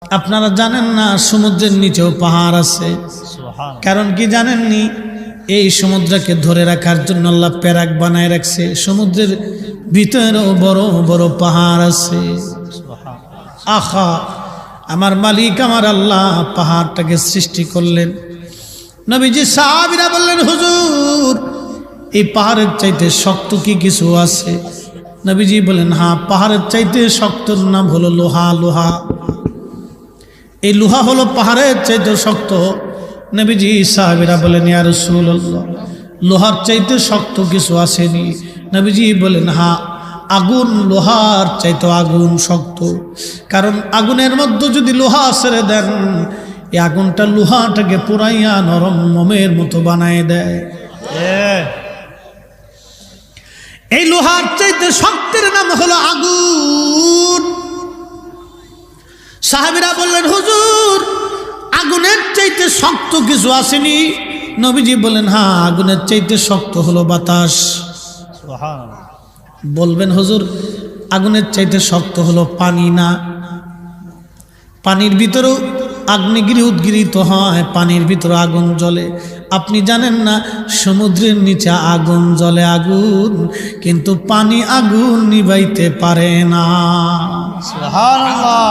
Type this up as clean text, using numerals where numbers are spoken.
আপনারা জানেন না সমুদ্রের নিচেও পাহাড় আছে। কারণ কি জানেননি? এই সমুদ্রকে ধরে রাখার জন্য আল্লাহ প্যারাক বানায় রাখছে। সমুদ্রের ভিতরেও বড় বড় পাহাড় আছে। আহা, আমার মালিক আমার আল্লাহ পাহাড়টাকে সৃষ্টি করলেন। নবীজি সাহাবীরা বললেন, হুজুর এই পাহাড়ের চাইতে শক্ত কি কিছু আছে? নবীজি বলেন, হ্যাঁ, পাহাড়ের চাইতে শক্তর নাম হলো লোহা। লোহা, এই লোহা হলো পাহাড়ের চাইতে শক্ত। নবীজি সাহাবীরা বলেন, ইয়া রাসূলুল্লাহ, লোহার চাইতে শক্ত কিছু আসেনি? নবীজি বলেন, হ্যাঁ, আগুন লোহার চাইতে আগুন শক্ত। কারণ আগুনের মধ্যে যদি লোহা ছেড়ে দেন, এই আগুনটা লোহাটাকে পুরাইয়া নরম মোমের মতো বানায় দেয়। এই লোহার চাইতে শক্তের নাম হলো আগুন। সাহাবীরা বললেন, হুজুর আগুনের চাইতে শক্ত কিছু আসেনি? নবীজি বলেন, হ্যাঁ, আগুনের চাইতে শক্ত হলো বাতাস। বলবেন, হুজুর আগুনের চাইতে শক্ত হলো পানি না? পানির ভিতরেও আগ্নেয়গিরি উদ্গিরিত হয়, পানির ভিতরে আগুন জ্বলে। আপনি জানেন না সমুদ্রের নিচে আগুন জ্বলে, আগুন, কিন্তু পানি আগুন নিভাইতে পারে না। সুবহানাল্লাহ।